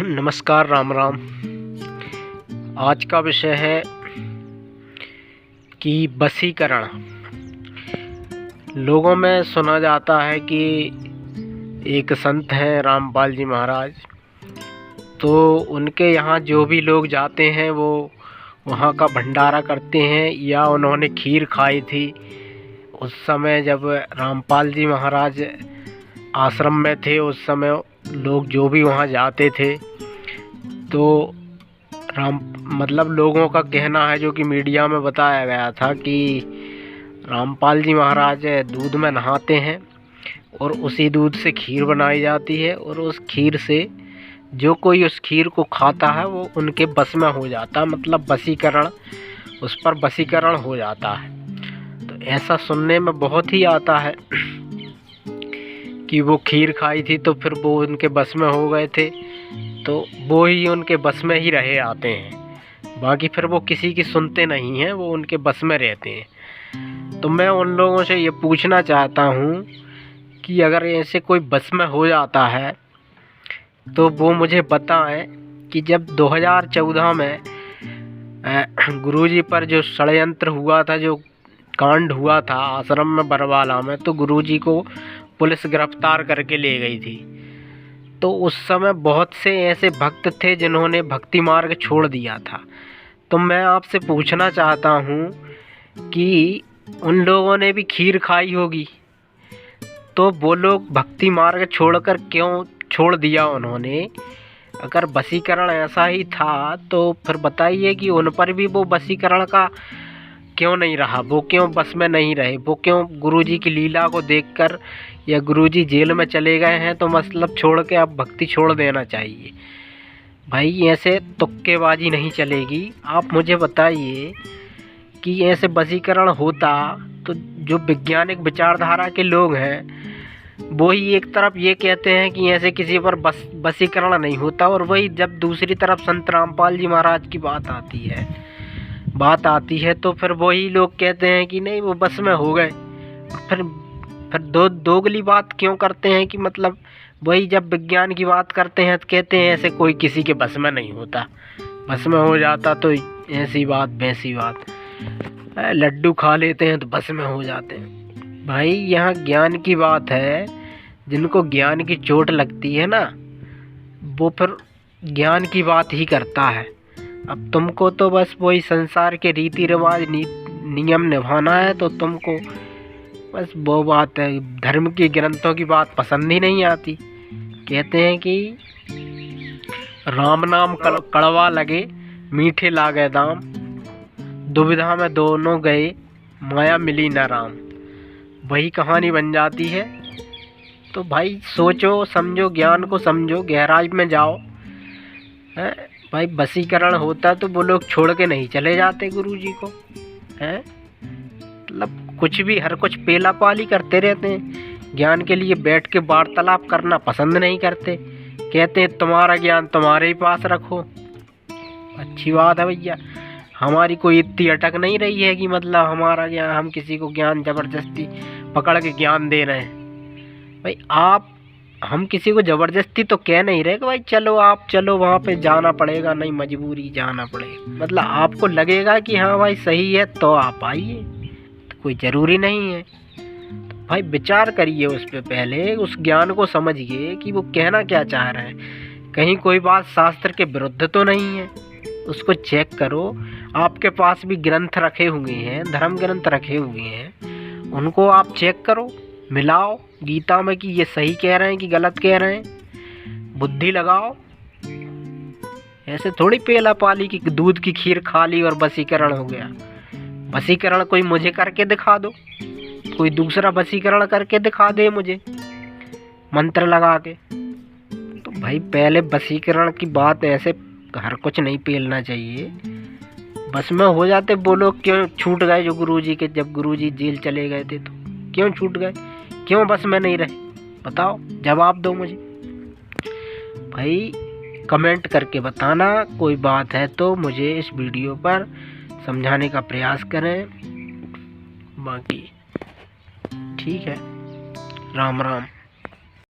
नमस्कार, राम राम। आज का विषय है कि वशीकरण। लोगों में सुना जाता है कि एक संत हैं रामपाल जी महाराज, तो उनके यहाँ जो भी लोग जाते हैं वो वहाँ का भंडारा करते हैं, या उन्होंने खीर खाई थी उस समय जब रामपाल जी महाराज आश्रम में थे। उस समय लोग जो भी वहाँ जाते थे तो लोगों का कहना है, जो कि मीडिया में बताया गया था, कि रामपाल जी महाराज दूध में नहाते हैं और उसी दूध से खीर बनाई जाती है, और उस खीर से जो कोई उस खीर को खाता है वो उनके बस में हो जाता है, मतलब वशीकरण, उस पर वशीकरण हो जाता है। तो ऐसा सुनने में बहुत ही आता है कि वो खीर खाई थी तो फिर वो उनके बस में हो गए थे, तो वो ही उनके बस में ही रहे आते हैं, बाकी फिर वो किसी की सुनते नहीं हैं, वो उनके बस में रहते हैं। तो मैं उन लोगों से ये पूछना चाहता हूँ कि अगर ऐसे कोई बस में हो जाता है तो वो मुझे बताएं कि जब 2014 में गुरुजी पर जो षड्यंत्र हुआ था, जो कांड हुआ था आश्रम में बरवाला में, तो गुरुजी को पुलिस गिरफ्तार करके ले गई थी। तो उस समय बहुत से ऐसे भक्त थे जिन्होंने भक्ति मार्ग छोड़ दिया था। तो मैं आपसे पूछना चाहता हूँ कि उन लोगों ने भी खीर खाई होगी, तो वो लोग भक्ति मार्ग छोड़कर क्यों छोड़ दिया उन्होंने? अगर वशीकरण ऐसा ही था तो फिर बताइए कि उन पर भी वो वशीकरण का क्यों नहीं रहा, वो क्यों बस में नहीं रहे, वो क्यों गुरुजी की लीला को देखकर, या गुरुजी जेल में चले गए हैं तो मतलब छोड़ के अब भक्ति छोड़ देना चाहिए? भाई ऐसे तुक्केबाजी नहीं चलेगी। आप मुझे बताइए कि ऐसे वशीकरण होता तो जो वैज्ञानिक विचारधारा के लोग हैं वो ही एक तरफ ये कहते हैं कि ऐसे किसी पर वशीकरण नहीं होता, और वही जब दूसरी तरफ संत रामपाल जी महाराज की बात आती है तो फिर वही लोग कहते हैं कि नहीं वो बस में हो गए। फिर दोगली बात क्यों करते हैं कि मतलब वही जब विज्ञान की बात करते हैं तो कहते हैं ऐसे कोई किसी के बस में नहीं होता, बस में हो जाता तो ऐसी बात वैसी बात, लड्डू खा लेते हैं तो बस में हो जाते हैं। भाई यहाँ ज्ञान की बात है, जिनको ज्ञान की चोट लगती है ना वो फिर ज्ञान की बात ही करता है। अब तुमको तो बस वही संसार के रीति रिवाज नियम निभाना है, तो तुमको बस वो बात है, धर्म के ग्रंथों की बात पसंद ही नहीं आती। कहते हैं कि राम नाम कड़वा लगे मीठे लागे दाम, दुविधा में दोनों गए माया मिली न राम। वही कहानी बन जाती है। तो भाई सोचो समझो, ज्ञान को समझो, गहराई में जाओ। है भाई वशीकरण होता तो वो लोग छोड़ के नहीं चले जाते गुरुजी को। हैं मतलब कुछ भी हर कुछ पेला पाली करते रहते हैं, ज्ञान के लिए बैठ के वार्तालाप करना पसंद नहीं करते। कहते हैं तुम्हारा ज्ञान तुम्हारे ही पास रखो। अच्छी बात है भैया, हमारी कोई इतनी अटक नहीं रही है कि मतलब हमारा ज्ञान, हम किसी को ज्ञान ज़बरदस्ती पकड़ के ज्ञान दे रहे हैं। भाई हम किसी को ज़बरदस्ती तो कह नहीं रहे कि भाई चलो आप चलो वहाँ पे जाना पड़ेगा, नहीं मजबूरी जाना पड़ेगा। मतलब आपको लगेगा कि हाँ भाई सही है तो आप आइए, तो कोई ज़रूरी नहीं है। तो भाई विचार करिए उस पर, पहले उस ज्ञान को समझिए कि वो कहना क्या चाह रहे हैं। कहीं कोई बात शास्त्र के विरुद्ध तो नहीं है, उसको चेक करो। आपके पास भी ग्रंथ रखे हुए हैं, धर्म ग्रंथ रखे हुए हैं, उनको आप चेक करो, मिलाओ गीता में कि ये सही कह रहे हैं कि गलत कह रहे हैं, बुद्धि लगाओ। ऐसे थोड़ी पेला पाली की दूध की खीर खा ली और वशीकरण हो गया। वशीकरण कोई मुझे करके दिखा दो, कोई दूसरा वशीकरण करके दिखा दे मुझे मंत्र लगा के। तो भाई पहले वशीकरण की बात ऐसे हर कुछ नहीं पेलना चाहिए। बस में हो जाते वो लोग क्यों छूट गए जो गुरुजी के, जब गुरुजी जेल चले गए थे तो क्यों छूट गए, क्यों बस में नहीं रहे? बताओ, जवाब दो मुझे भाई। कमेंट करके बताना, कोई बात है तो मुझे इस वीडियो पर समझाने का प्रयास करें। बाकी ठीक है, राम राम।